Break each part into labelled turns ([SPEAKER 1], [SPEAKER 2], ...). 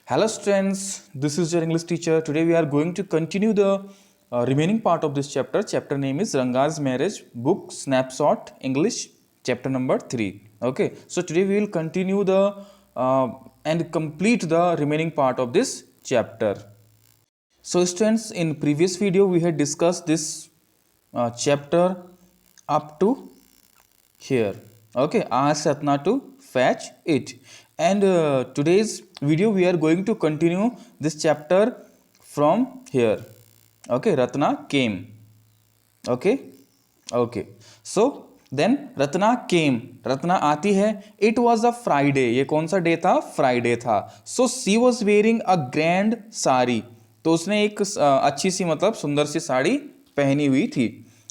[SPEAKER 1] Hello students, this is your English teacher. Today we are going to continue the remaining part of this chapter. Chapter name is Ranga's Marriage, Book Snapshot English, chapter number 3. Okay, so today we will continue the and complete the remaining part of this chapter. So students, in previous video we had discussed this chapter up to here. Okay, ask Ratna to fetch it. And today's video we are going to continue this chapter from here. Okay, Ratna came. Okay. So then Ratna came. Ratna आती है. It was a Friday. ये कौन सा day था? Friday था. So she was wearing a grand sari. तो उसने एक अच्छी सी मतलब सुंदर सी साड़ी पहनी हुई थी.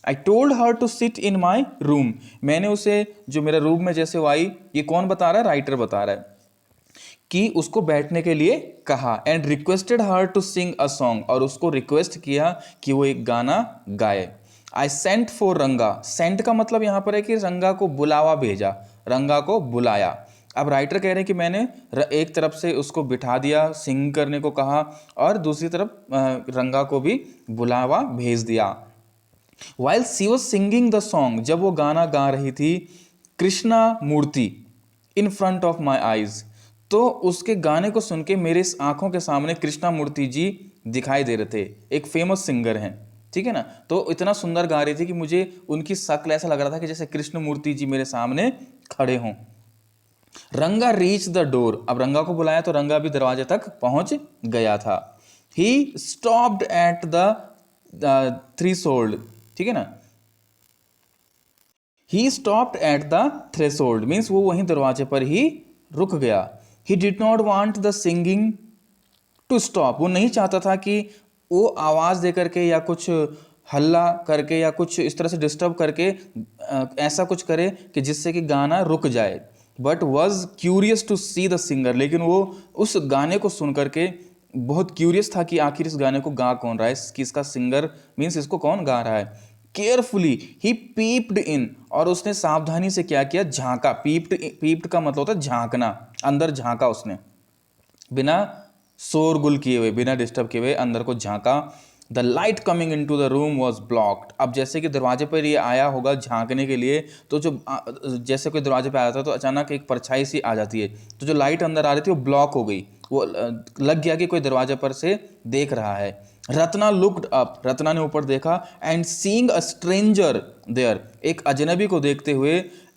[SPEAKER 1] I told her to sit in my room. मैंने उसे जो मेरे रूम में जैसे वो आई, ये कौन बता रहा है? राइटर बता रहा है कि उसको बैठने के लिए कहा. And requested her to sing a song, और उसको रिक्वेस्ट किया कि वो एक गाना गाए. I sent for Ranga. Sent का मतलब यहां पर है कि रंगा को बुलावा भेजा, रंगा को बुलाया. अब राइटर कह रहे हैं कि मैंने एक तरफ से उसको बिठा दिया, सिंग करने को कहा, और दूसरी तरफ रंगा को भी बुलावा भेज दिया. While she was singing the song, जब वो गाना गा रही थी, Krishna Murthy in front of my eyes, तो उसके गाने को सुन के मेरे आंखों के सामने कृष्णा मूर्ति जी दिखाई दे रहे थे. एक फेमस सिंगर हैं, ठीक है ना. तो इतना सुंदर गा रही थी कि मुझे उनकी शक्ल ऐसा लग रहा था कि जैसे कृष्ण मूर्ति जी मेरे सामने खड़े हों. रंगा रीच द डोर. अब रंगा को बुलाया तो रंगा भी दरवाजे तक पहुंच गया था. He stopped at the threshold, ठीक है ना. He stopped at the threshold means वो वहीं दरवाजे पर ही रुक गया. He did not want the singing to stop. वो नहीं चाहता था कि वो आवाज़ दे करके या कुछ हल्ला करके या कुछ इस तरह से डिस्टर्ब करके ऐसा कुछ करे कि जिससे कि गाना रुक जाए. But was curious to see the singer. लेकिन वो उस गाने को सुन करके बहुत क्यूरियस था कि आखिर इस गाने को गा कौन रहा है, किसका सिंगर मीन्स इसको कौन गा रहा है. केयरफुली ही पीप्ड इन, और उसने सावधानी से क्या किया? झांका. पीप्ड का मतलब होता है झांकना. अंदर झांका उसने, बिना शोरगुल किए हुए, बिना डिस्टर्ब किए हुए अंदर को झांका. The light coming into the room was blocked. अब जैसे कि दरवाजे पर ये आया होगा झांकने के लिए, तो जो जैसे कोई दरवाजे पर आया था तो अचानक एक परछाई सी आ जाती है, तो जो लाइट अंदर आ रही थी वो ब्लॉक हो गई. वो लग गया कि कोई दरवाजे पर से देख रहा है. Ratna looked up. रत्ना ने ऊपर देखा. And seeing a stranger there, एक अजनबी को देखते हुए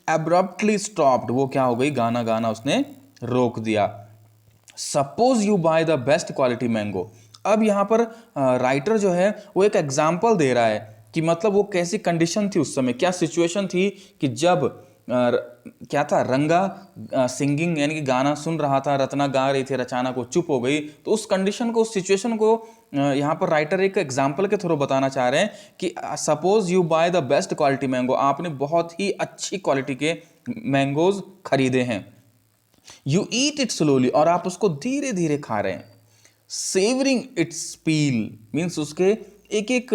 [SPEAKER 1] एब्रप्टली स्टॉप्ड. वो क्या हो गई? गाना गाना उसने रोक दिया. Suppose you by the best quality mango. अब यहां पर राइटर जो है वो एक एग्जाम्पल दे रहा है कि मतलब वो कैसी कंडीशन थी उस समय, क्या सिचुएशन थी कि जब क्या था, रंगा सिंगिंग यानी कि गाना सुन रहा था, रत्ना गा रही थी, अचानक वो चुप हो गई. तो उस कंडीशन को, उस सिचुएशन को यहाँ पर राइटर एक एग्जाम्पल के थ्रू बताना चाह रहे हैं कि suppose you by the best quality mango. आपने बहुत ही अच्छी क्वालिटी के मैंगोज खरीदे हैं. यू ईट इट स्लोली, और आप उसको धीरे धीरे खा रहे हैं. सेवरिंग इट्स पील मीन्स उसके एक एक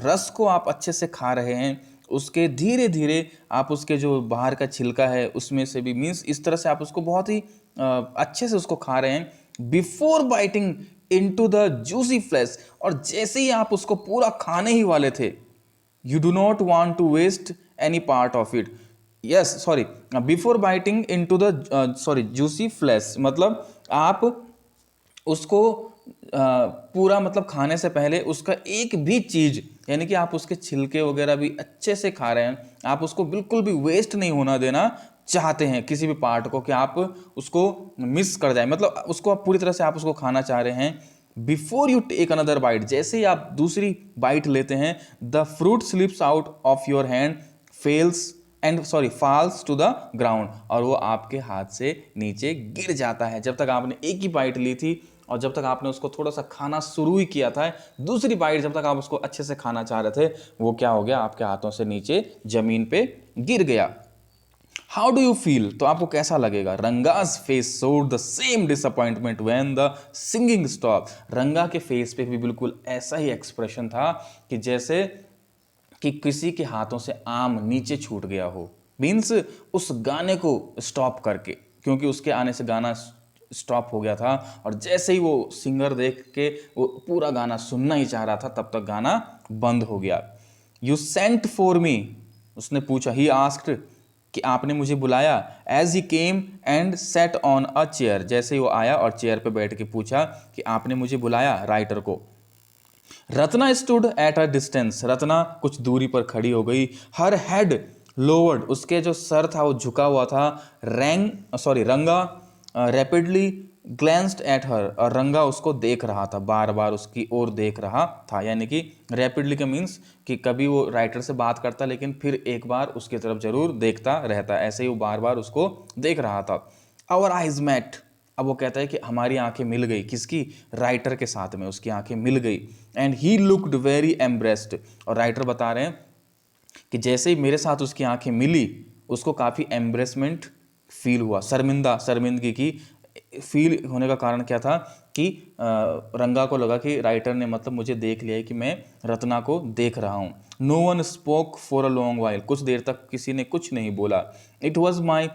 [SPEAKER 1] रस को आप अच्छे से खा रहे हैं. उसके धीरे धीरे आप उसके जो बाहर का छिलका है उसमें से भी, मीन्स इस तरह से आप उसको बहुत ही अच्छे से उसको खा रहे हैं. Before biting into the juicy flesh, और जैसे ही आप उसको पूरा खाने ही वाले थे, you do not want to waste any part of it. Yes sorry, before biting into the juicy flesh, मतलब आप उसको पूरा मतलब खाने से पहले उसका एक भी चीज़, यानी कि आप उसके छिलके वगैरह भी अच्छे से खा रहे हैं. आप उसको बिल्कुल भी वेस्ट नहीं होना देना चाहते हैं किसी भी पार्ट को, कि आप उसको मिस कर जाए, मतलब उसको आप पूरी तरह से आप उसको खाना चाह रहे हैं. Before you take another bite, जैसे ही आप दूसरी बाइट लेते हैं, the fruit slips out of your hand falls to the ground, और वो आपके हाथ से नीचे गिर जाता है. जब तक आपने एक ही बाइट ली थी और जब तक आपने उसको थोड़ा सा खाना शुरू ही किया था, दूसरी बाइट जब तक आप उसको अच्छे से खाना चाह रहे थे, वो क्या हो गया? आपके हाथों से नीचे जमीन पे गिर गया. हाउ डू यू फील, तो आपको कैसा लगेगा? Ranga's face showed the same disappointment when the singing stop. रंगा के फेस पे भी बिल्कुल ऐसा ही एक्सप्रेशन था कि जैसे कि किसी के हाथों से आम नीचे छूट गया हो, मीन्स उस गाने को स्टॉप करके, क्योंकि उसके आने से गाना स्टॉप हो गया था और जैसे ही वो सिंगर देख के वो पूरा गाना सुनना ही चाह रहा था तब तक गाना बंद हो गया। यू सेंट फॉर मी, उसने पूछा, ही आस्क्ड कि आपने मुझे बुलाया, as he came and sat on a chair, जैसे ही वो आया और चेयर पे बैठ के पूछा कि आपने मुझे बुलाया राइटर को। Ratna stood at a distance, Ratna कुछ दूरी पर खड़ी हो गई। हर हेड लोवर्ड, उसके जो सर था वो झुका हुआ था। रंगा रैपिडली ग्लैंस्ड एट हर, और रंगा उसको देख रहा था, बार बार उसकी ओर देख रहा था। यानी कि रैपिडली का मीन्स कि कभी वो राइटर से बात करता लेकिन फिर एक बार उसकी तरफ जरूर देखता रहता, ऐसे ही वो बार बार उसको देख रहा था। आवर आइज मैट, अब वो कहता है कि हमारी आंखें मिल गई, किसकी, राइटर के साथ में उसकी आंखें मिल गई। And he looked very embraced, और राइटर बता रहे हैं कि जैसे ही मेरे साथ उसकी आंखें मिली उसको काफ़ी एम्ब्रेसमेंट फील हुआ, शर्मिंदगी की फील होने का कारण क्या था कि रंगा को लगा कि राइटर ने मतलब मुझे देख लिया है कि मैं रत्ना को देख रहा हूँ। No one spoke for a long while, कुछ देर तक किसी ने कुछ नहीं बोला। It was my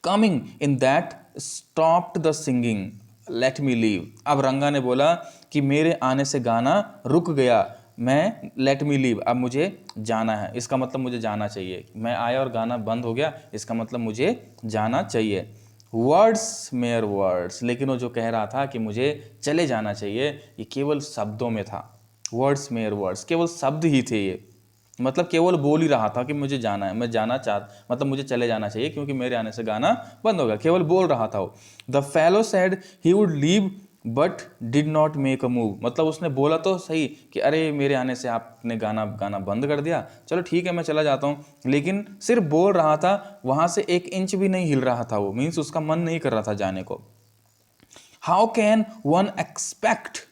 [SPEAKER 1] coming in that stopped the singing, let me leave. अब रंगा ने बोला कि मेरे आने से गाना रुक गया, मैं लेट मी लीव, अब मुझे जाना है, इसका मतलब मुझे जाना चाहिए। मैं आया और गाना बंद हो गया, इसका मतलब मुझे जाना चाहिए। वर्ड्स मेयर वर्ड्स, लेकिन वो जो कह रहा था कि मुझे चले जाना चाहिए, ये केवल शब्दों में था। वर्ड्स मेयर वर्ड्स, केवल शब्द ही थे ये, मतलब केवल बोल ही रहा था कि मुझे जाना है, मैं जाना मतलब मुझे चले जाना चाहिए क्योंकि मेरे आने से गाना बंद हो गया, केवल बोल रहा था वो। The fellow said he would leave but did not make a move, मतलब उसने बोला तो सही कि अरे मेरे आने से आपने गाना गाना बंद कर दिया, चलो ठीक है मैं चला जाता हूँ, लेकिन सिर्फ बोल रहा था, वहां से 1 इंच भी नहीं हिल रहा था वो, मीन्स उसका मन नहीं कर रहा था जाने को। How can one expect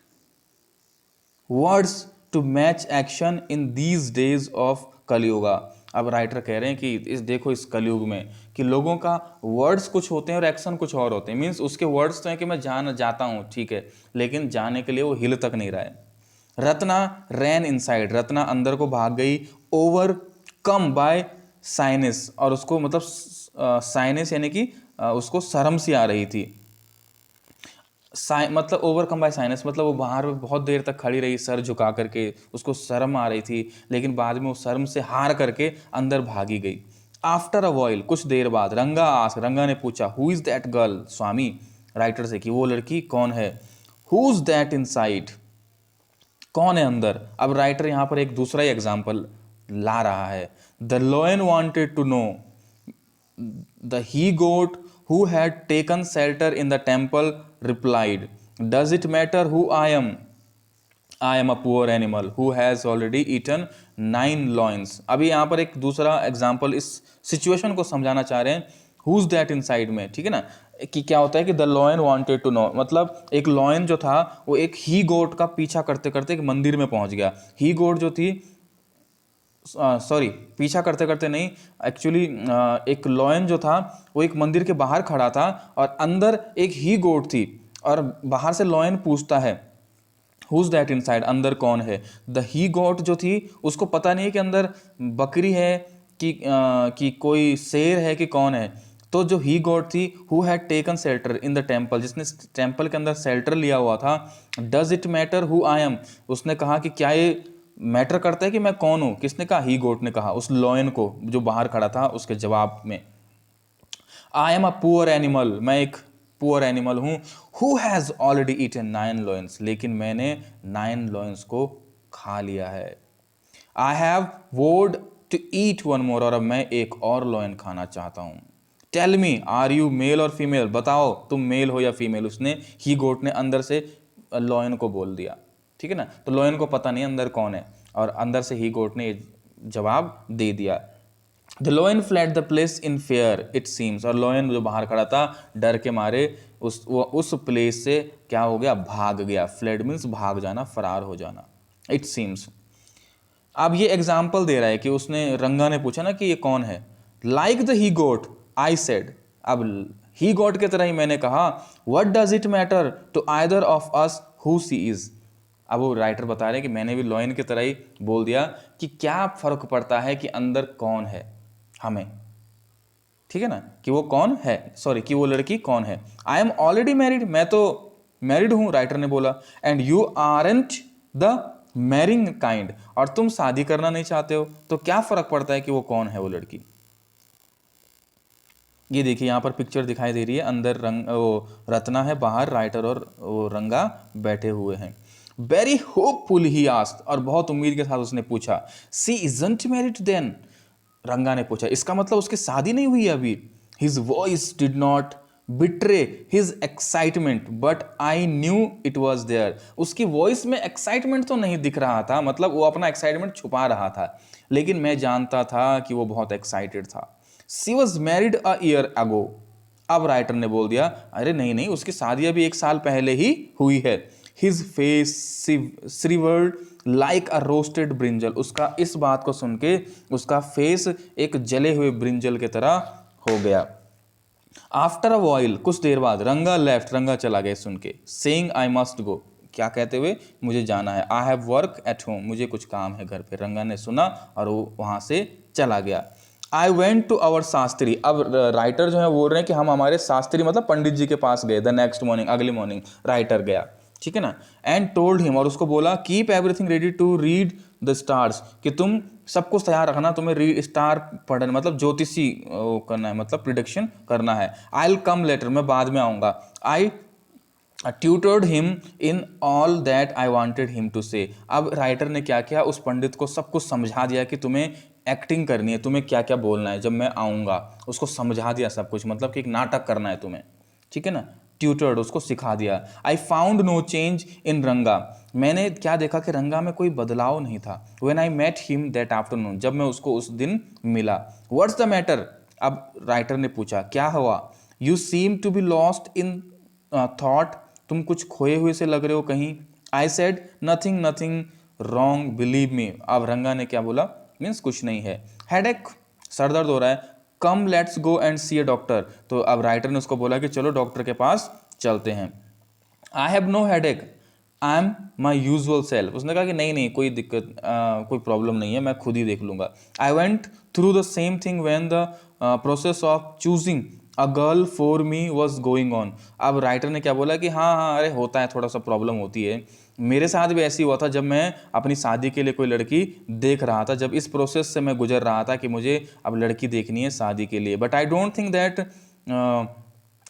[SPEAKER 1] words to match action in these days of Kaliyuga. अब राइटर कह रहे हैं कि देखो इस कलयुग में कि लोगों का वर्ड्स कुछ होते हैं और एक्शन कुछ और होते हैं। मीन्स उसके वर्ड्स तो हैं कि मैं जाता हूँ, ठीक है, लेकिन जाने के लिए वो हिल तक नहीं रहा है। रत्ना रैन इनसाइड, रत्ना अंदर को भाग गई। ओवर कम बाय साइनिस, और उसको मतलब साइनिस यानी कि उसको शर्म सी आ रही थी। मतलब ओवरकम बाय साइनस, मतलब वो बाहर में बहुत देर तक खड़ी रही सर झुका करके, उसको शर्म आ रही थी, लेकिन बाद में वो शर्म से हार करके अंदर भागी गई। आफ्टर अ वॉइल, कुछ देर बाद, रंगा ने पूछा, who is that girl, Swami writer से कि वो लड़की कौन है। हु इज दैट इनसाइड, कौन है अंदर। अब राइटर यहां पर एक दूसरा ही एग्जाम्पल ला रहा है। The lion wanted to know, the he goat who had taken shelter in the temple replied, does it matter who I am? I am a poor animal who has already eaten 9 loins। अभी यहाँ पर एक दूसरा example इस situation को समझाना चाह रहे हैं हुज दैट इनसाइड में, ठीक है ना, कि क्या होता है कि the lion wanted to know, मतलब एक लॉयन जो था वो एक ही गोट का पीछा करते करते एक मंदिर में पहुंच गया। ही गोट जो थी, सॉरी पीछा करते करते नहीं, एक्चुअली एक लॉयन जो था वो एक मंदिर के बाहर खड़ा था और अंदर एक ही गोट थी, और बाहर से लॉयन पूछता है हुज दैट इनसाइड, अंदर कौन है। द ही गोट जो थी उसको पता नहीं है कि अंदर बकरी है कि कोई शेर है कि कौन है। तो जो ही गॉड थी, who had taken shelter in the temple, जिसने टेम्पल के अंदर शेल्टर लिया हुआ था, does it matter who I am, उसने कहा कि क्या ये मैटर करता है कि मैं कौन हूं। किसने कहा, ही गोट ने कहा उस लॉयन को जो बाहर खड़ा था उसके जवाब में। I am a poor animal, मैं एक पुअर एनिमल हूं। Who has already eaten 9 lions, लेकिन मैंने 9 लॉयंस को खा लिया है। I have vowed to eat one more, और अब मैं एक और लॉयन खाना चाहता हूं। Tell me are you male और फीमेल, बताओ तुम मेल हो या फीमेल। उसने ही गोट ने अंदर से लॉयन को बोल दिया, ठीक है ना, तो लॉयन को पता नहीं अंदर कौन है, और अंदर से ही गोट ने जवाब दे दिया। The lion flat the place in fair it seems, और लॉयन जो बाहर खड़ा था डर के मारे उस प्लेस से क्या हो गया, भाग गया। फ्लैड मीन्स भाग जाना, फरार हो जाना, इट सीम्स। अब ये एग्जाम्पल दे रहा है कि उसने, रंगा ने पूछा ना कि ये कौन है। Like the he goat I said, अब ही गोट की तरह ही मैंने कहा, what does it matter to either of us who she is. अब वो राइटर बता रहे हैं कि मैंने भी लॉयन की तरह ही बोल दिया कि क्या फर्क पड़ता है कि अंदर कौन है हमें, ठीक है ना, कि वो कौन है, सॉरी कि वो लड़की कौन है। आई एम ऑलरेडी मैरिड, मैं तो मैरिड हूं, राइटर ने बोला। And you aren't the marrying kind, और तुम शादी करना नहीं चाहते हो, तो क्या फर्क पड़ता है कि वो कौन है वो लड़की। ये देखिए यहाँ पर पिक्चर दिखाई दे रही है, अंदर रंग वो रत्ना है, बाहर राइटर और वो रंगा बैठे हुए हैं। वेरी होपफुल ही आस्क्ड, और बहुत उम्मीद के साथ उसने पूछा, सी इजंट मैरिड देन, रंगा ने पूछा इसका मतलब उसकी शादी नहीं हुई है अभी। His voice did not betray his excitement but I knew it was there, उसकी वॉइस में एक्साइटमेंट तो नहीं दिख रहा था, मतलब वो अपना एक्साइटमेंट छुपा रहा था, लेकिन मैं जानता था कि वो बहुत एक्साइटेड था। She was married a year ago, अब राइटर ने बोल दिया अरे नहीं नहीं, उसकी शादी अभी 1 साल पहले ही हुई है। His face shrivelled like a roasted brinjal, उसका इस बात को सुन के उसका फेस एक जले हुए ब्रिंजल की तरह हो गया। आफ्टर अ वाइल, कुछ देर बाद, रंगा लेफ्ट, रंगा चला गया सुन के, सेइंग आई मस्ट गो, क्या कहते हुए, मुझे जाना है। I have work at home, मुझे कुछ काम है घर पे। रंगा ने सुना और वो वहां से चला गया। I went to our Shastri, अब राइटर जो है बोल रहे हैं कि हम हमारे शास्त्री मतलब पंडित जी के पास गए। द नेक्स्ट मॉर्निंग, अगली मॉर्निंग राइटर गया, ठीक है ना। एंड टोल्ड हिम, और उसको बोला, keep everything ready to read the stars, कि तुम सब कुछ तैयार रखना, तुम्हें रीड स्टार पढ़ना, मतलब ज्योतिषी करना है, मतलब प्रिडिक्शन करना है। आई विल कम लेटर, मैं बाद में आऊँगा। I tutored him in all that I wanted him to say, अब राइटर ने क्या किया, उस पंडित को सब कुछ समझा दिया कि तुम्हें एक्टिंग करनी है, तुम्हें क्या क्या बोलना है जब मैं आऊँगा, उसको समझा दिया सब कुछ, मतलब कि एक नाटक करना है तुम्हें, ठीक है ना। ट्यूटर्ड, उसको सिखा दिया। I found no change in Ranga, मैंने क्या देखा कि रंगा में कोई बदलाव नहीं था। When I met him that afternoon, जब मैं उसको उस दिन मिला। व्हाट्स द मैटर, अब राइटर ने पूछा क्या हुआ। You seem to be lost in thought, तुम कुछ खोए हुए से लग रहे हो कहीं। I said nothing nothing wrong believe me, अब रंगा ने क्या बोला, मीन्स कुछ नहीं है। हेडेक, सर दर्द हो रहा है। Come let's go and see a doctor, तो अब राइटर ने उसको बोला कि चलो डॉक्टर के पास चलते हैं। I have no headache, I am my usual self, उसने कहा कि नहीं नहीं कोई दिक्कत कोई प्रॉब्लम नहीं है, मैं खुद ही देख लूंगा। I went through the same thing when the process of choosing a girl for me was going on, अब राइटर ने क्या बोला कि हाँ हाँ अरे होता है, थोड़ा सा प्रॉब्लम होती है, मेरे साथ भी ऐसी हुआ था जब मैं अपनी शादी के लिए कोई लड़की देख रहा था, जब इस प्रोसेस से मैं गुजर रहा था कि मुझे अब लड़की देखनी है शादी के लिए। But I don't think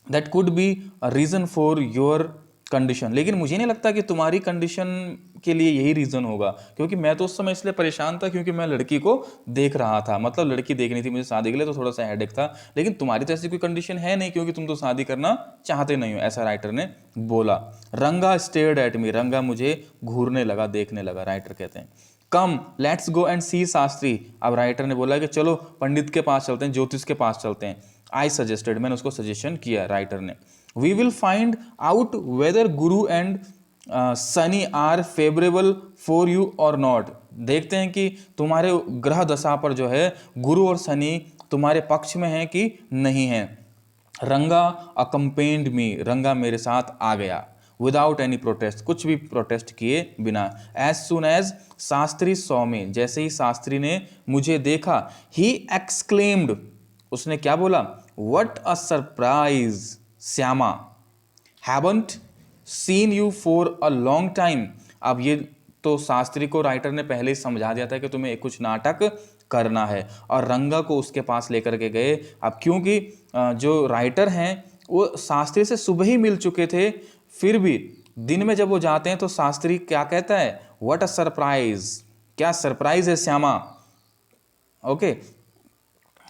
[SPEAKER 1] that could be a reason for your condition, लेकिन मुझे नहीं लगता कि तुम्हारी कंडीशन के लिए यही रीज़न होगा, क्योंकि मैं तो उस समय इसलिए परेशान था क्योंकि मैं लड़की को देख रहा था, मतलब लड़की देखनी थी मुझे शादी के लिए, तो थोड़ा सा हेडेक था, लेकिन तुम्हारी तो ऐसी कोई कंडीशन है नहीं क्योंकि तुम तो शादी करना चाहते नहीं हो, ऐसा राइटर ने बोला। रंगा स्टेयर्ड एट मी, रंगा मुझे घूरने लगा, देखने लगा, राइटर कहते हैं। कम लेट्स गो एंड सी शास्त्री, अब राइटर ने बोला कि चलो पंडित के पास चलते हैं, ज्योतिष के पास चलते हैं। आई सजेस्टेड, मैंने उसको सजेशन किया, राइटर ने। We will find out whether Guru and Shani are favourable for you or not, देखते हैं कि तुम्हारे ग्रह दशा पर जो है गुरु और शनि तुम्हारे पक्ष में है कि नहीं है। रंगा अकम्पेंड मी, रंगा मेरे साथ आ गया। विदाउट एनी प्रोटेस्ट, कुछ भी प्रोटेस्ट किए बिना। As soon as Shastri saw me, जैसे ही शास्त्री ने मुझे देखा, ही एक्सक्लेम्ड, उसने क्या बोला, what a surprise Shyama, haven't seen you for a long time, अब ये तो शास्त्री को राइटर ने पहले ही समझा दिया था कि तुम्हें कुछ नाटक करना है, और रंगा को उसके पास लेकर के गए। अब क्योंकि जो राइटर हैं वो शास्त्री से सुबह ही मिल चुके थे, फिर भी दिन में जब वो जाते हैं तो शास्त्री क्या कहता है, व्हाट अ सरप्राइज, क्या सरप्राइज है Shyama, okay.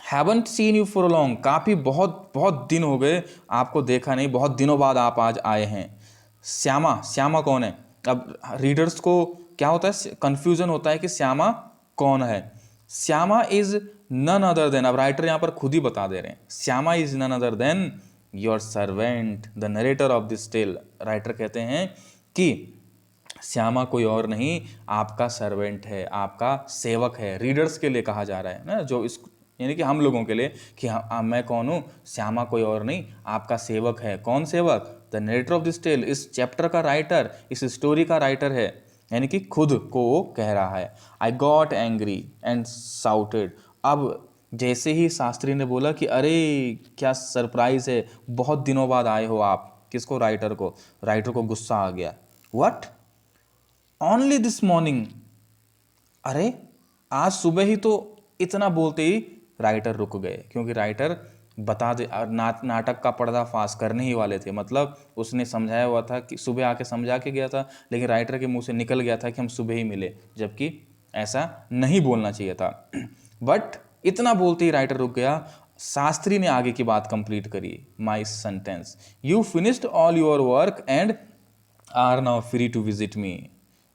[SPEAKER 1] Haven't seen you for long, काफ़ी बहुत बहुत दिन हो गए आपको देखा नहीं, बहुत दिनों बाद आप आज आए हैं। श्यामा, श्यामा कौन है, अब रीडर्स को क्या होता है, कंफ्यूजन होता है कि श्यामा कौन है। Shyama is none other than, अब राइटर यहाँ पर खुद ही बता दे रहे हैं, Shyama is none other than your servant the narrator of this tale, writer कहते हैं कि श्यामा कोई और नहीं, आपका सर्वेंट है, आपका सेवक है। रीडर्स के लिए कहा जा रहा है ना, जो इस यानी कि हम लोगों के लिए कि मैं कौन हूँ, श्यामा कोई और नहीं, आपका सेवक है। कौन सेवक, the narrator of this tale, इस चैप्टर का राइटर, इस स्टोरी का राइटर है, यानी कि खुद को वो कह रहा है। I got angry and shouted, अब जैसे ही शास्त्री ने बोला कि अरे क्या सरप्राइज है, बहुत दिनों बाद आए हो आप, किसको, राइटर को, राइटर को गुस्सा आ गया। व्हाट, ओनली दिस मॉर्निंग, अरे आज सुबह ही तो, इतना बोलते ही राइटर रुक गए, क्योंकि राइटर बता दे नाटक का पर्दाफाश करने ही वाले थे। मतलब उसने समझाया हुआ था कि सुबह आके समझा के गया था, लेकिन राइटर के मुंह से निकल गया था कि हम सुबह ही मिले, जबकि ऐसा नहीं बोलना चाहिए था। बट इतना बोलते ही राइटर रुक गया। शास्त्री ने आगे की बात कंप्लीट करी, my sentence, you finished all your work and are now free to visit me,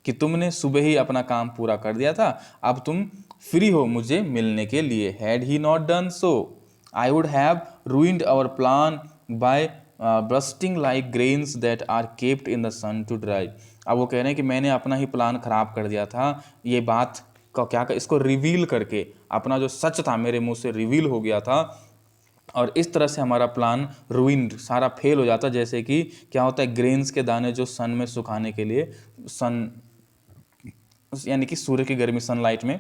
[SPEAKER 1] कि तुमने सुबह ही अपना काम पूरा कर दिया था, अब तुम फ्री हो मुझे मिलने के लिए। Had he not done so I would have ruined our plan by bursting like grains that are kept in the sun to dry. अब वो कह रहे हैं कि मैंने अपना ही प्लान खराब कर दिया था, ये बात का क्या कर, इसको रिवील करके अपना जो सच था मेरे मुंह से रिवील हो गया था, और इस तरह से हमारा प्लान रूइंड, सारा फेल हो जाता। जैसे कि क्या होता है, ग्रेन्स के दाने जो सन में सुखाने के लिए, सन यानी कि सूर्य की गर्मी, सनलाइट में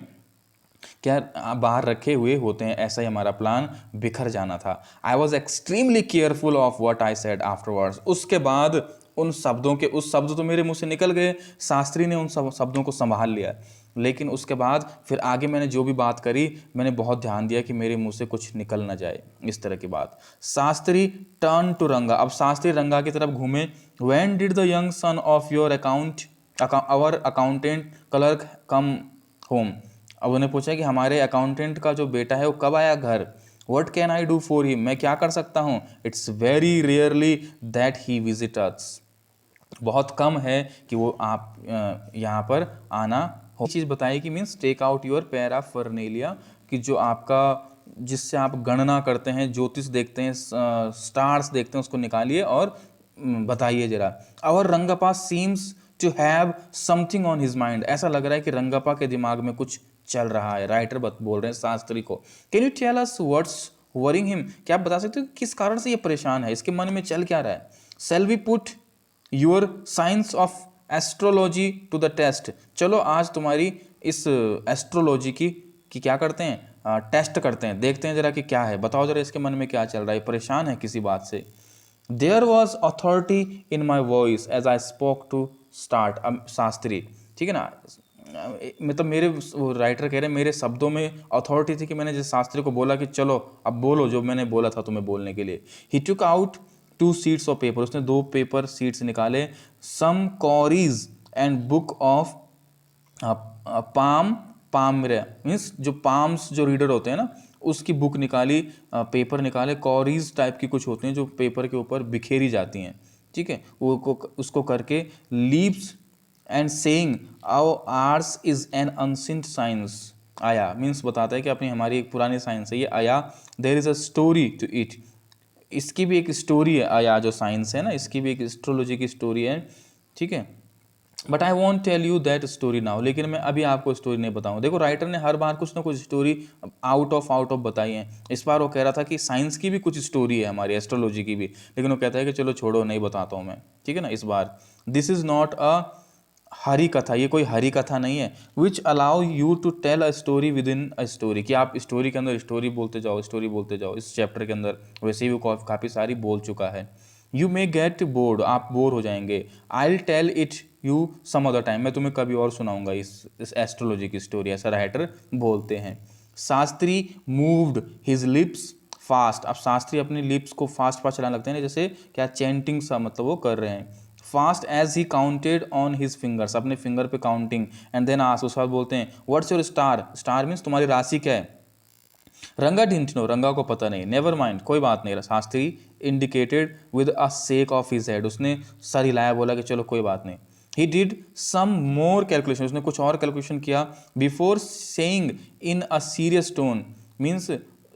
[SPEAKER 1] क्या बाहर रखे हुए होते हैं, ऐसा ही हमारा प्लान बिखर जाना था। I was extremely careful of what I said afterwards. उसके बाद उन शब्दों के, उस शब्द तो मेरे मुंह से निकल गए, शास्त्री ने उन सब शब्दों को संभाल लिया, लेकिन उसके बाद फिर आगे मैंने जो भी बात करी, मैंने बहुत ध्यान दिया कि मेरे मुंह से कुछ निकल ना जाए, इस तरह की बात। शास्त्री टर्न टू रंगा, अब शास्त्री रंगा की तरफ घूमे। When did the young son of your our accountant clerk come home. अब उन्हें पूछा कि हमारे अकाउंटेंट का जो बेटा है वो कब आया घर। What can I do for him, मैं क्या कर सकता हूँ। It's very rarely that he visit us, बहुत कम है कि वो आप यहाँ पर आना हो। चीज़ बताई कि means take out your paraphernalia, कि जो आपका, जिससे आप गणना करते हैं, ज्योतिष देखते हैं, स्टार्स देखते हैं, उसको निकालिए और बताइए जरा। और Rangappa seems to have something on his mind, ऐसा लग रहा है कि रंगप्पा के दिमाग में कुछ चल रहा है। राइटर बोल रहे हैं शास्त्री को, can you tell us what's worrying him, क्या आप बता सकते हो किस कारण से ये परेशान है, इसके मन में चल क्या रहा है। Shall we put your science of astrology to the test, चलो आज तुम्हारी इस एस्ट्रोलॉजी की क्या करते हैं, टेस्ट करते हैं, देखते हैं जरा कि क्या है, बताओ जरा इसके मन में क्या चल रहा है, परेशान है किसी बात से। There was authority in my voice as I spoke to start. अब शास्त्री, ठीक है ना, मतलब मेरे, राइटर कह रहे हैं मेरे शब्दों में अथॉरिटी थी कि मैंने जिस शास्त्री को बोला कि चलो अब बोलो जो मैंने बोला था तुम्हें बोलने के लिए। He took out 2 sheets of paper, उसने 2 पेपर शीट्स निकाले। Some cowries and book of palmyra, means जो पाम्स जो रीडर होते हैं ना, उसकी बुक निकाली, पेपर निकाले। कॉरीज टाइप की कुछ होती हैं जो पेपर के ऊपर बिखेरी जाती हैं, ठीक है, वो उसको करके leaves and saying ours is an ancient science. आया मीन्स बताता है कि अपनी हमारी एक पुरानी साइंस है ये आया। There is a story to it, इसकी भी एक स्टोरी है, आया जो साइंस है ना, इसकी भी एक एस्ट्रोलॉजी की स्टोरी है, ठीक है। But I won't tell you that story now, लेकिन मैं अभी आपको स्टोरी नहीं बताऊँ। देखो राइटर ने हर बार कुछ ना कुछ स्टोरी आउट ऑफ बताई है। इस बार वो कह रहा था कि साइंस की भी कुछ स्टोरी है हमारी, एस्ट्रोलॉजी की भी, लेकिन वो कहता है कि चलो छोड़ो नहीं बताता हूँ मैं, ठीक है ना। इस बार this is not a Hari katha, ये कोई हरी कथा नहीं है। Which allow you to tell a story within a story, कि आप स्टोरी के अंदर स्टोरी बोलते जाओ, स्टोरी बोलते जाओ। इस चैप्टर के अंदर वैसे ही वो काफ़ी सारी बोल चुका है। यू मे गेट बोर्ड, आप बोर हो जाएंगे। I will tell it you some other time, मैं तुम्हें कभी और सुनाऊंगा इस एस्ट्रोलॉजी की स्टोरी, ऐसा राइटर बोलते हैं। Shastri moved his lips fast, अब शास्त्री अपनी लिप्स को फास्ट फास्ट चलाने लगते हैं, जैसे क्या चैंटिंग सा, मतलब वो कर रहे हैं। Fast as he counted on his fingers, अपने फिंगर पे काउंटिंग। एंड देन आस, उसके बाद बोलते हैं what's your star, star means तुम्हारी राशि क्या है। रंगा डिडंट नो, रंगा को पता नहीं। नेवर माइंड, कोई बात नहीं। Shastri indicated with a shake of his head, उसने सर हिलाया, बोला कि चलो कोई बात नहीं। He did some more calculation, उसने कुछ और कैलकुलेशन किया। Before saying in a serious tone, means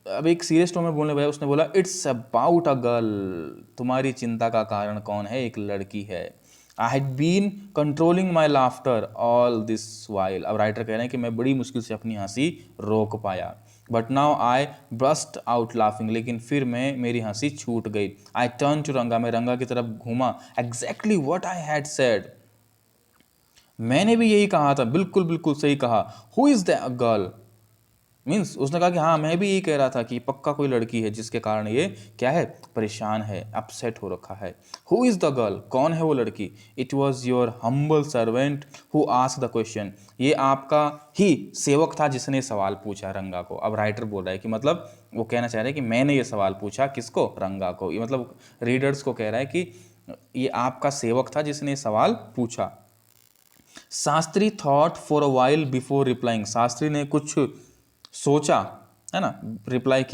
[SPEAKER 1] अब एक सीरियस टोन में बोलने बजाय उसने बोला इट्स अबाउट अ गर्ल, तुम्हारी चिंता का कारण कौन है, एक लड़की है। I had been controlling my laughter all this while, अब राइटर कह रहे हैं कि मैं बड़ी मुश्किल से अपनी हंसी रोक पाया। But now I burst out laughing, लेकिन फिर मैं, मेरी हंसी छूट गई। आई टर्न टू रंगा, मैं रंगा की तरफ घूमा। Exactly what I had said, मैंने भी यही कहा था, बिल्कुल बिल्कुल सही कहा। Who is the girl, means उसने कहा कि हाँ मैं भी यही कह रहा था कि पक्का कोई लड़की है जिसके कारण ये क्या है, परेशान है, अपसेट हो रखा है। हु इज़ द गर्ल, कौन है वो लड़की? It was your humble servant who asked the question, ये आपका ही सेवक था जिसने सवाल पूछा रंगा को। अब राइटर बोल रहा है कि मतलब वो कहना चाह रहे हैं कि मैंने ये सवाल पूछा, किसको? रंगा को। ये मतलब रीडर्स को कह रहा है कि ये आपका सेवक था जिसने सवाल पूछा। Shastri thought for a while before replying, Shastri ने कुछ सोचा, है ना, रिप्लाई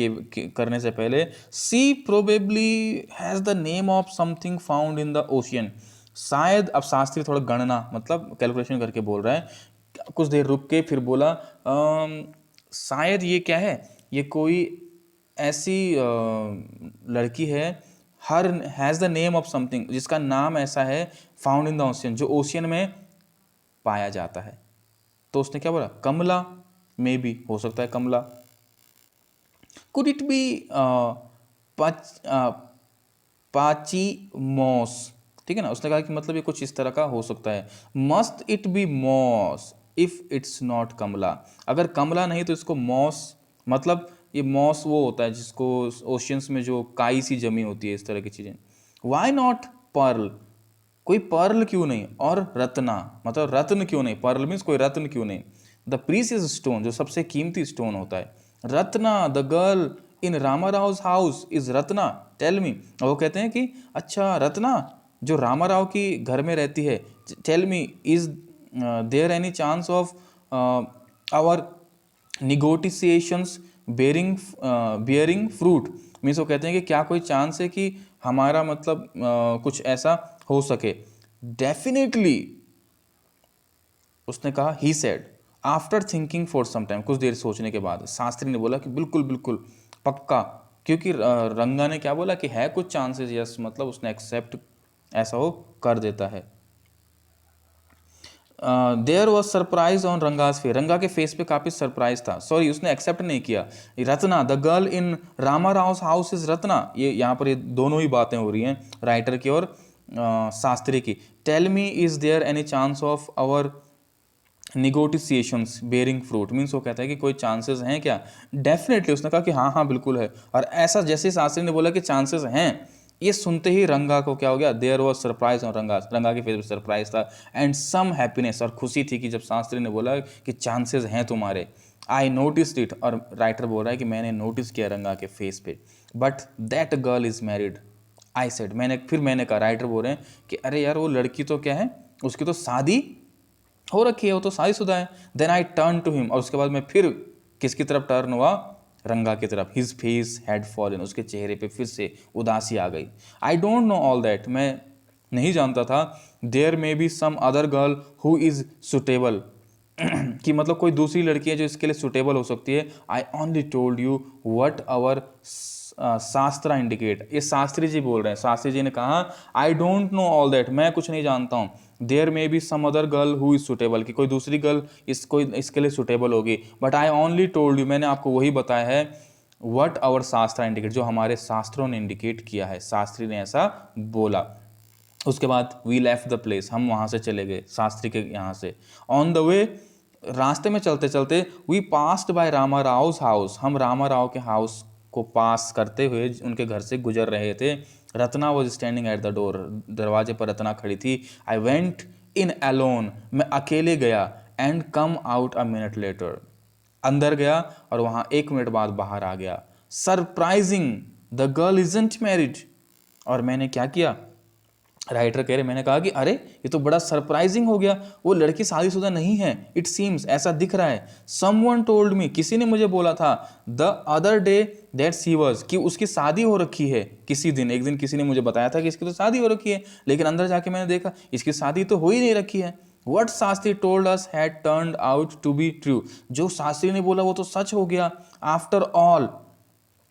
[SPEAKER 1] करने से पहले। She probably has the name of something found in the ocean, शायद, अब शास्त्री थोड़ा गणना मतलब कैलकुलेशन करके बोल रहा है, कुछ देर रुक के फिर बोला शायद ये क्या है, ये कोई ऐसी लड़की है, her has the name of something, जिसका नाम ऐसा है, फाउंड इन द ओशियन, जो ओशियन में पाया जाता है। तो उसने क्या बोला? कमला, मे बी, हो सकता है कमला। कुड इट बी पाचीमोस, ठीक है ना, उसने कहा कि मतलब ये कुछ इस तरह का हो सकता है। Must it be moss if it's not Kamala, अगर कमला नहीं तो इसको मॉस, मतलब ये मॉस वो होता है जिसको ओशियंस में जो काई सी जमी होती है, इस तरह की चीज़ें। वाई नॉट पर्ल, कोई पर्ल क्यों नहीं? और रत्ना, मतलब रत्न क्यों नहीं? पर्ल मीन्स कोई रत्न क्यों नहीं? द प्रीसियस स्टोन, जो सबसे कीमती स्टोन होता है। Ratna, the girl in Rama Rao house is Ratna, tell me. वो कहते हैं कि अच्छा रत्ना जो रामा राव की घर में रहती है, tell me is there any chance of our negotiations bearing fruit, means वो कहते हैं कि क्या कोई चांस है कि हमारा मतलब कुछ ऐसा हो सके। डेफिनेटली, उसने कहा, he said after thinking for some time, कुछ देर सोचने के बाद शास्त्री ने बोला कि बिल्कुल बिल्कुल पक्का, क्योंकि रंगा ने क्या बोला कि है कुछ चांसेस, यस, मतलब उसने एक्सेप्ट ऐसा हो कर देता है। There was surprise on Ranga's face, Ranga के फेस पे काफी सरप्राइज था, सॉरी उसने एक्सेप्ट नहीं किया। Ratna, the girl in Rama Rao house is Ratna, ये यहाँ पर ये दोनों ही बातें हो रही हैं, राइटर की और शास्त्री की। Tell me is there any chance of our negotiations bearing fruit, means वो कहता है कि कोई चांसेस हैं क्या? डेफिनेटली, उसने कहा कि हाँ हाँ बिल्कुल है। और ऐसा जैसे शास्त्री ने बोला कि चांसेस हैं, ये सुनते ही रंगा को क्या हो गया? देयर वॉज सरप्राइज ऑन रंगा, रंगा के फेस पे सरप्राइज था एंड सम हैप्पीनेस, और खुशी थी कि जब शास्त्री ने बोला कि चांसेस हैं तुम्हारे। आई नोटिस इट, और राइटर बोल रहा है कि मैंने नोटिस किया रंगा के फेस पे। But that girl is married, I said, मैंने कहा, राइटर बोल रहे हैं कि अरे यार वो लड़की तो क्या है, उसकी तो शादी हो रखी है, वो तो शादीशुदा है। Then I turn to him, और उसके बाद मैं फिर किसकी तरफ टर्न हुआ? रंगा की तरफ। हिज फेस हैड फॉलन, उसके चेहरे पे फिर से उदासी आ गई। I don't know all that, मैं नहीं जानता था। There may be some other girl who is suitable, कि मतलब कोई दूसरी लड़की है जो इसके लिए सुटेबल हो सकती है। I only told you what our shastra indicate, ये शास्त्री जी बोल रहे हैं। शास्त्री जी ने कहा I don't know all that, मैं कुछ नहीं जानता हूँ। There may be some other girl who is suitable, कि कोई दूसरी गर्ल इसके लिए सुटेबल होगी। But I only told you, मैंने आपको वही बताया है, व्हाट आवर शास्त्रा इंडिकेट, जो हमारे शास्त्रों ने इंडिकेट किया है। शास्त्री ने ऐसा बोला। उसके बाद वी लेफ्ट द प्लेस, हम वहाँ से चले गए शास्त्री के यहाँ से। ऑन द वे, रास्ते में चलते चलते, we passed by Rama Rao house, हम रामा राव के हाउस को पास करते हुए उनके घर से गुजर रहे थे। Ratna was standing at the door, दरवाजे पर रत्ना खड़ी थी। आई वेंट इन अलोन, मैं अकेले गया। And come out a minute later, अंदर गया और वहाँ 1 मिनट बाद बाहर आ गया। Surprising, the girl isn't married, और मैंने क्या किया? राइटर कह रहे, मैंने कहा कि अरे ये तो बड़ा सरप्राइजिंग हो गया, वो लड़की शादीशुदा नहीं है। इट सीम्स, ऐसा दिख रहा है। समवन टोल्ड मी, किसी ने मुझे बोला था, the other day that she was, कि उसकी शादी हो रखी है। एक दिन किसी ने मुझे बताया था कि इसकी तो शादी हो रखी है, लेकिन अंदर जाके मैंने देखा इसकी शादी तो हो ही नहीं रखी है। What Shastri told us had turned out to be true, जो शास्त्री ने बोला वो तो सच हो गया आफ्टर ऑल।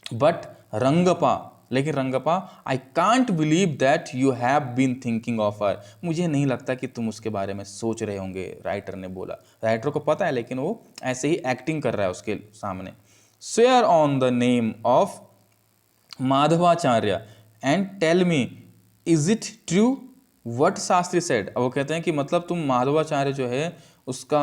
[SPEAKER 1] बट रंगपा, लेकिन Rangappa, I can't believe that you have been thinking of her, मुझे नहीं लगता कि तुम उसके बारे में सोच रहे होंगे, राइटर ने बोला। राइटर को पता है, लेकिन वो ऐसे ही एक्टिंग कर रहा है उसके सामने। Swear on the name of Madhavacharya and tell me is it true what Shastri said. अब वो कहते हैं कि मतलब तुम माधवाचार्य जो है उसका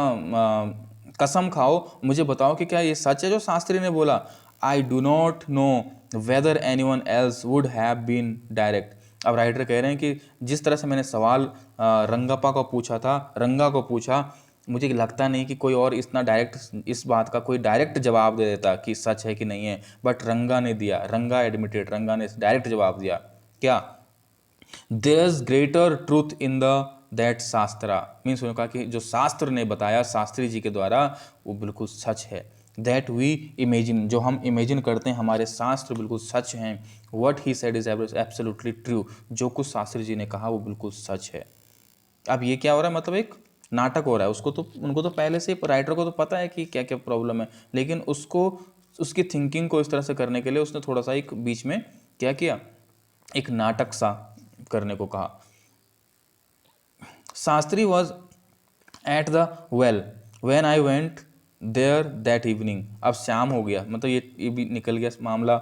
[SPEAKER 1] कसम खाओ, मुझे बताओ कि क्या ये सच है जो शास्त्री ने बोला। I do not know whether anyone else would have been direct. अब राइटर कह रहे हैं कि जिस तरह से मैंने सवाल रंगप्पा को पूछा था, रंगा को पूछा, मुझे लगता नहीं कि कोई और इतना डायरेक्ट इस बात का कोई डायरेक्ट जवाब दे देता कि सच है कि नहीं है, बट रंगा ने दिया, रंगा एडमिटेड, रंगा ने डायरेक्ट जवाब दिया। क्या? There is greater truth in the that shastra, means उन्होंने कहा कि जो शास्त्र ने बताया शास्त्री जी के द्वारा वो बिल्कुल सच है। दैट वी इमेजिन, जो हम इमेजिन करते हैं हमारे शास्त्र बिल्कुल सच हैं। What he said is absolutely true, जो कुछ शास्त्री जी ने कहा वो बिल्कुल सच है। अब ये क्या हो रहा है, मतलब एक नाटक हो रहा है। उनको तो पहले से राइटर को तो पता है कि क्या क्या प्रॉब्लम है, लेकिन उसको उसकी थिंकिंग को इस तरह से करने के लिए उसने थोड़ा सा एक बीच में क्या किया, एक नाटक सा करने को कहा। Shastri was at the well when I went there that evening. अब शाम हो गया, मतलब ये भी निकल गया मामला।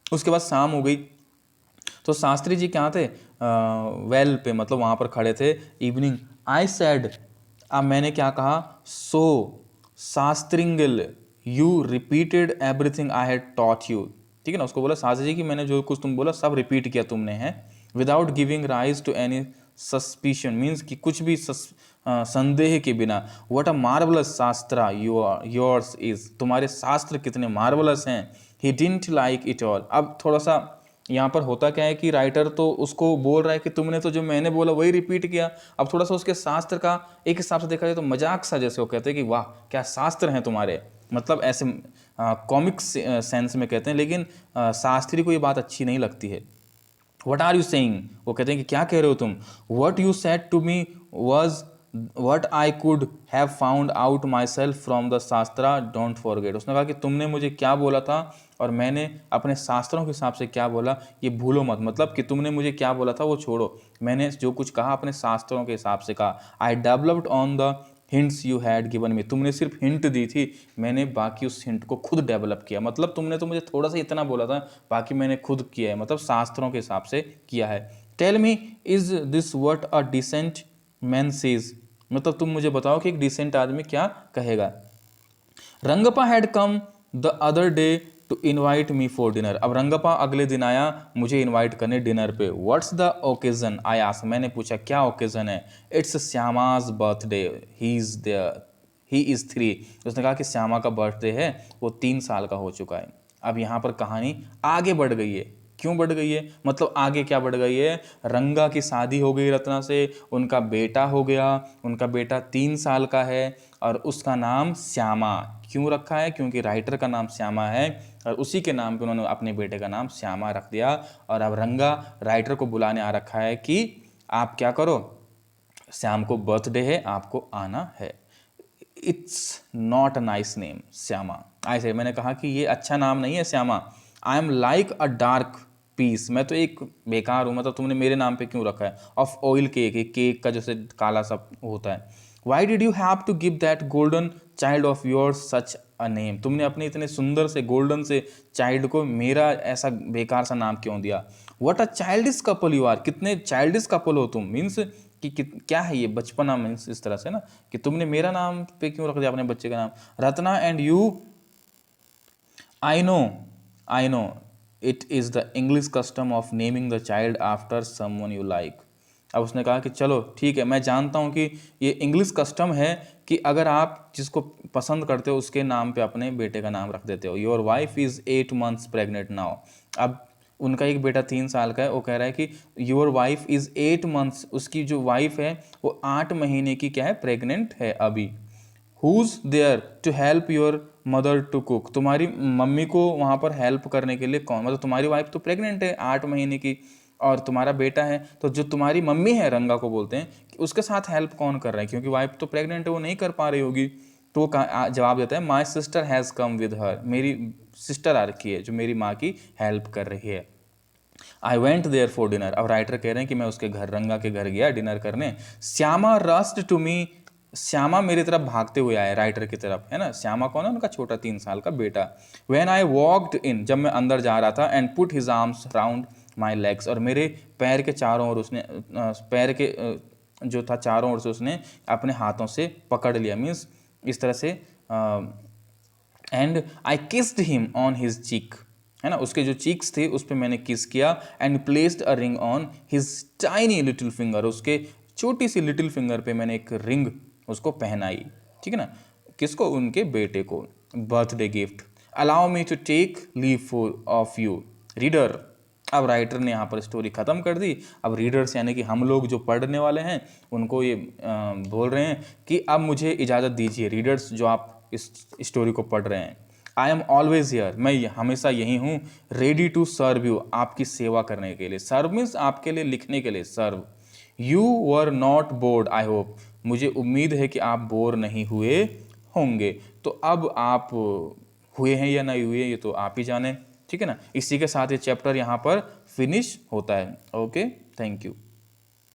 [SPEAKER 1] उसके बाद शाम हो गई, तो शास्त्री जी क्या थे, वेल पे, मतलब वहाँ पर खड़े थे। इवनिंग, आई सेड, अब मैंने क्या कहा, सो शास्त्रिंगल you repeated everything I had taught you. ठीक है ना, उसको बोला शास्त्री जी कि मैंने जो कुछ तुम बोला सब रिपीट किया तुमने है, without giving rise to any suspicion, means कि कुछ भी संदेह के बिना। What a marvellous shastra yours is, तुम्हारे शास्त्र कितने मार्वलस हैं। He didn't like it all. अब थोड़ा सा यहाँ पर होता क्या है कि राइटर तो उसको बोल रहा है कि तुमने तो जो मैंने बोला वही रिपीट किया। अब थोड़ा सा उसके शास्त्र का एक हिसाब से देखा जाए तो मजाक सा, जैसे वो कहते हैं कि वाह क्या शास्त्र हैं तुम्हारे, मतलब ऐसे कॉमिक सेंस में कहते हैं, लेकिन शास्त्री को ये बात अच्छी नहीं लगती है। वट आर यू सेइंग, वो कहते हैं कि क्या कह रहे हो तुम। What you said to me was what I could have found out myself from the shastra, don't forget. उसने कहा कि तुमने मुझे क्या बोला था और मैंने अपने शास्त्रों के हिसाब से क्या बोला ये भूलो मत, मतलब कि तुमने मुझे क्या बोला था वो छोड़ो, मैंने जो कुछ कहा अपने शास्त्रों के हिसाब से कहा। I developed on the hints you had given me, तुमने सिर्फ हिंट दी थी, मैंने बाकी उस हिंट को खुद डेवलप किया। मतलब तुमने तो मुझे थोड़ा सा इतना बोला था, बाकी मैंने खुद किया है, मतलब शास्त्रों के हिसाब से किया है। Tell me is this what a decent man says, मतलब तुम मुझे बताओ कि एक डिसेंट आदमी क्या कहेगा। Rangappa had come the other day to invite me for dinner. अब रंगप्पा अगले दिन आया मुझे इन्वाइट करने डिनर पे। What's the occasion, I asked, मैंने पूछा क्या ओकेजन है। It's Shyama's birthday, he is there, he is 3। उसने कहा कि श्यामा का बर्थडे है, वो 3 साल का हो चुका है। अब यहाँ पर कहानी आगे बढ़ गई है। क्यों बढ़ गई है, मतलब आगे क्या बढ़ गई है, रंगा की शादी हो गई रत्ना से, उनका बेटा हो गया, उनका बेटा 3 साल का है और उसका नाम श्यामा। क्यों रखा है, क्योंकि राइटर का नाम श्यामा है और उसी के नाम पे उन्होंने अपने बेटे का नाम श्यामा रख दिया। और अब रंगा राइटर को बुलाने आ रखा है कि आप क्या करो, श्याम को बर्थडे है, आपको आना है। It's not a nice name Shyama, ऐसे मैंने कहा कि ये अच्छा नाम नहीं है Shyama. I am like a dark piece, मैं तो एक बेकार हूँ, मतलब तुमने मेरे नाम पे क्यों रखा है। ऑफ ऑयल केक, एक केक का जैसे काला सा होता है। Why did you have to give that golden child of your such a name, तुमने अपने इतने सुंदर से गोल्डन से चाइल्ड को मेरा ऐसा बेकार सा नाम क्यों दिया। What a childish couple you are, कितने चाइल्डिश कपल हो तुम, मीन्स कि क्या है ये बचपना, मीन्स इस तरह से ना कि तुमने मेरा नाम पे क्यों रख दिया अपने बच्चे का नाम। Ratna and you, I know it is the English custom of naming the child after someone you like. अब उसने कहा कि चलो ठीक है, मैं जानता हूँ कि ये इंग्लिश कस्टम है कि अगर आप जिसको पसंद करते हो उसके नाम पे अपने बेटे का नाम रख देते हो। Your wife is 8 months pregnant now. अब उनका एक बेटा 3 साल का है, वो कह रहा है कि योर वाइफ इज़ 8 months, उसकी जो वाइफ है वो 8 महीने की क्या है, प्रेग्नेंट है अभी। Who's there to help your mother to cook, तुम्हारी मम्मी को वहाँ पर हेल्प करने के लिए कौन, मतलब तुम्हारी वाइफ तो प्रेग्नेंट है 8 महीने की और तुम्हारा बेटा है, तो जो तुम्हारी मम्मी है, रंगा को बोलते हैं, कि उसके साथ हेल्प कौन कर रहा है, क्योंकि वाइफ तो प्रेग्नेंट है, वो नहीं कर पा रही होगी। तो वो जवाब देता है my sister has come with her, मेरी सिस्टर आ रखी है जो मेरी माँ की हेल्प कर रही है। I went there for dinner, अब राइटर कह रहे हैं कि मैं उसके घर, रंगा के घर गया डिनर करने। Shyama rushed to me, Shyama मेरी तरफ भागते हुए आए, राइटर की तरफ, है ना। श्यामा कौन है, उनका छोटा 3 साल का बेटा। व्हेन आई वॉक्ड इन, जब मैं अंदर जा रहा था, and put his arms round my legs, और मेरे पैर के चारों ओर उसने पैर के जो था चारों ओर से उसने अपने हाथों से पकड़ लिया, मीन्स इस तरह से and I kissed him on his cheek, है ना, उसके जो चीक्स थे उस पर मैंने किस किया, and placed a ring on his tiny little finger, उसके छोटी सी लिटिल फिंगर पे मैंने एक रिंग उसको पहनाई, ठीक है ना, किसको, उनके बेटे को, birthday gift. Allow me to take leave for of you reader. अब राइटर ने यहाँ पर स्टोरी ख़त्म कर दी। अब रीडर्स यानी कि हम लोग जो पढ़ने वाले हैं उनको ये बोल रहे हैं कि अब मुझे इजाज़त दीजिए, रीडर्स जो आप इस स्टोरी को पढ़ रहे हैं। आई एम ऑलवेज हियर, मैं हमेशा यही हूँ, रेडी टू सर्व यू, आपकी सेवा करने के लिए, सर्व मीन्स आपके लिए लिखने के लिए, सर्व। You were not bored I hope, मुझे उम्मीद है कि आप बोर नहीं हुए होंगे। तो अब आप हुए हैं या नहीं हुए ये तो आप ही जाने, ठीक है ना। इसी के साथ ये चैप्टर यहाँ पर फिनिश होता है। Okay, thank you.